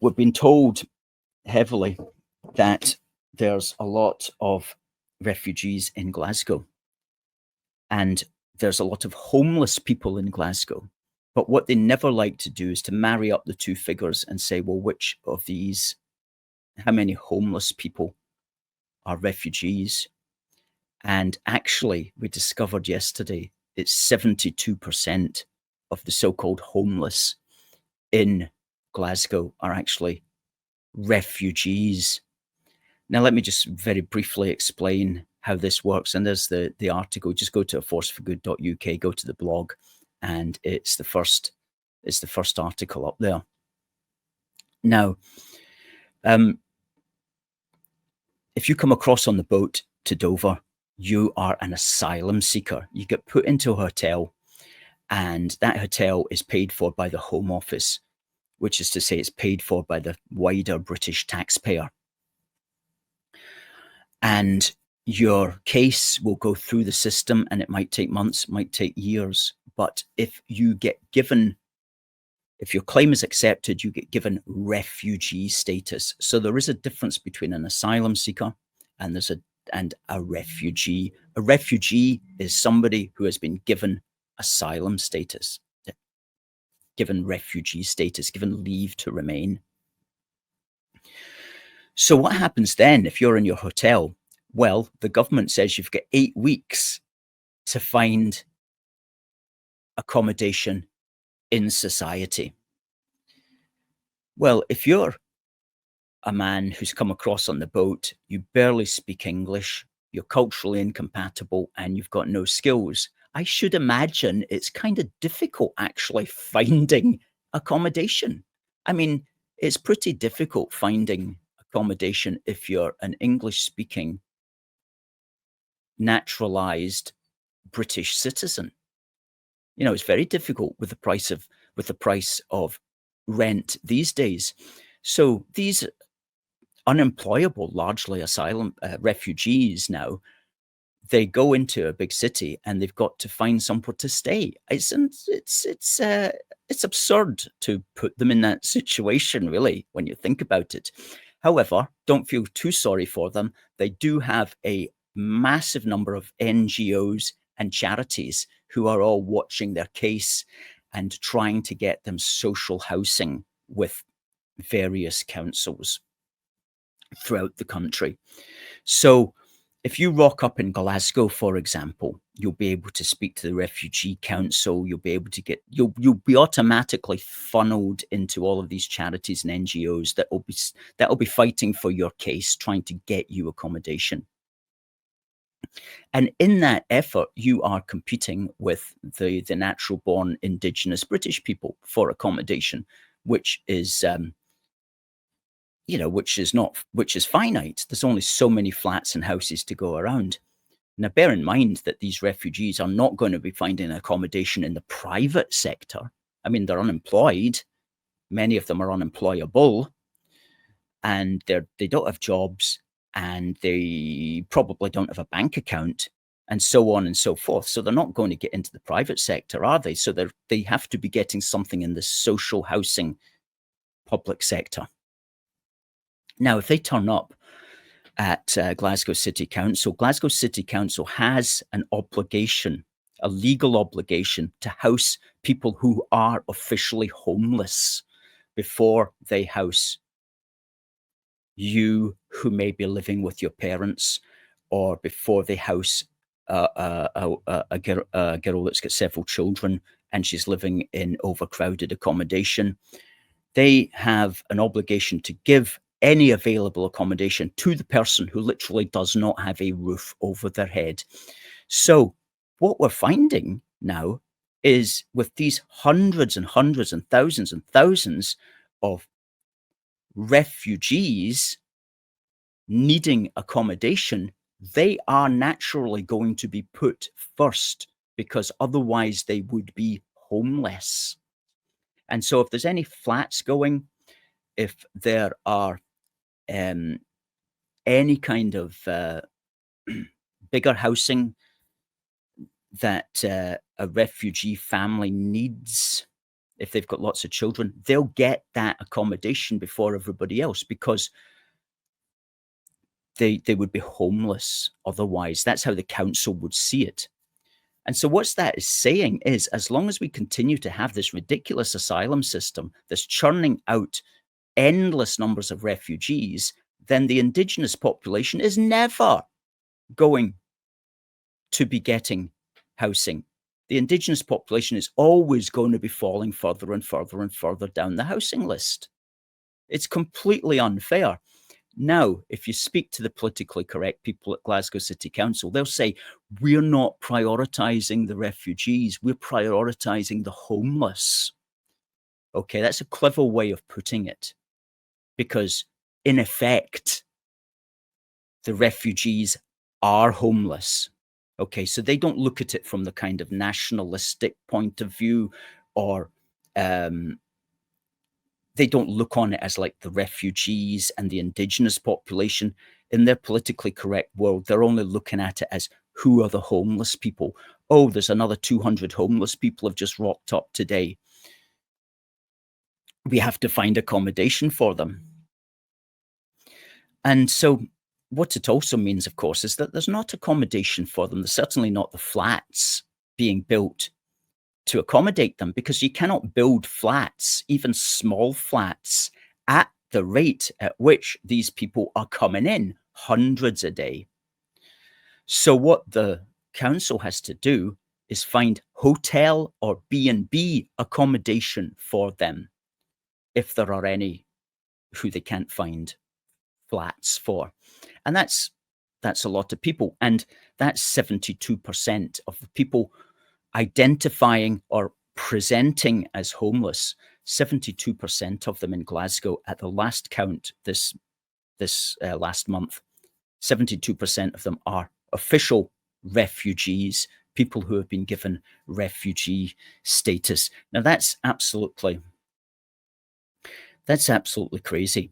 we've been told heavily that there's a lot of refugees in Glasgow, and there's a lot of homeless people in Glasgow. But what they never like to do is to marry up the two figures and say, well, which of these, how many homeless people are refugees? And actually, we discovered yesterday it's 72% of the so-called homeless in Glasgow are actually refugees. Now, let me just very briefly explain how this works. And there's the article. Just go to aforceforgood.uk, go to the blog, and it's the first article up there. Now, if you come across on the boat to Dover, you are an asylum seeker. You get put into a hotel, and that hotel is paid for by the Home Office, which is to say it's paid for by the wider British taxpayer. And your case will go through the system, and it might take months, might take years. But if you get given, if your claim is accepted, you get given refugee status. So there is a difference between an asylum seeker and a refugee. A refugee is somebody who has been given asylum status, given refugee status, given leave to remain. So what happens then if you're in your hotel? Well, the government says you've got 8 weeks to find accommodation in society. Well, if you're a man who's come across on the boat, you barely speak English, you're culturally incompatible, and you've got no skills, I should imagine it's kind of difficult actually finding accommodation. I mean, it's pretty difficult finding accommodation if you're an English-speaking, naturalized British citizen. You know, it's very difficult with the price of rent these days. So these unemployable, largely asylum refugees now, they go into a big city and they've got to find somewhere to stay. It's absurd to put them in that situation, really, when you think about it. However, don't feel too sorry for them. They do have a massive number of NGOs and charities who are all watching their case and trying to get them social housing with various councils throughout the country. So if you rock up in Glasgow, for example, you'll be able to speak to the Refugee Council. You'll be able to get, you'll be automatically funneled into all of these charities and NGOs that will be fighting for your case, trying to get you accommodation. And in that effort, you are competing with the natural born Indigenous British people for accommodation, which is, which is finite. There's only so many flats and houses to go around. Now, bear in mind that these refugees are not going to be finding accommodation in the private sector. I mean, they're unemployed. Many of them are unemployable, and they don't have jobs, and they probably don't have a bank account, and so on and so forth. So they're not going to get into the private sector, are they? So they have to be getting something in the social housing public sector. Now, if they turn up at Glasgow City Council has an obligation, a legal obligation, to house people who are officially homeless before they house you who may be living with your parents, or before they house a girl that's got several children and she's living in overcrowded accommodation. They have an obligation to give any available accommodation to the person who literally does not have a roof over their head. So what we're finding now is, with these hundreds and hundreds and thousands of refugees needing accommodation, they are naturally going to be put first, because otherwise they would be homeless. And so if there's any flats going, if there are any kind of bigger housing that a refugee family needs, if they've got lots of children, they'll get that accommodation before everybody else because they would be homeless otherwise. That's how the council would see it. And so what that is saying is, as long as we continue to have this ridiculous asylum system that's churning out endless numbers of refugees, then the indigenous population is never going to be getting housing. The indigenous population is always going to be falling further and further and further down the housing list. It's completely unfair. Now, if you speak to the politically correct people at Glasgow City Council, they'll say, we're not prioritising the refugees, we're prioritising the homeless. Okay, that's a clever way of putting it, because in effect, the refugees are homeless. Okay, so they don't look at it from the kind of nationalistic point of view, or they don't look on it as like the refugees and the indigenous population. In their politically correct world, they're only looking at it as, who are the homeless people? Oh, there's another 200 homeless people have just rocked up today. We have to find accommodation for them. And so what it also means, of course, is that there's not accommodation for them. There's certainly not the flats being built to accommodate them, because you cannot build flats, even small flats, at the rate at which these people are coming in, hundreds a day. So what the council has to do is find hotel or B&B accommodation for them, if there are any who they can't find flats for. And that's a lot of people. And that's 72% of the people identifying or presenting as homeless. 72% of them in Glasgow at the last count this last month. 72% of them are official refugees, people who have been given refugee status. Now that's absolutely crazy.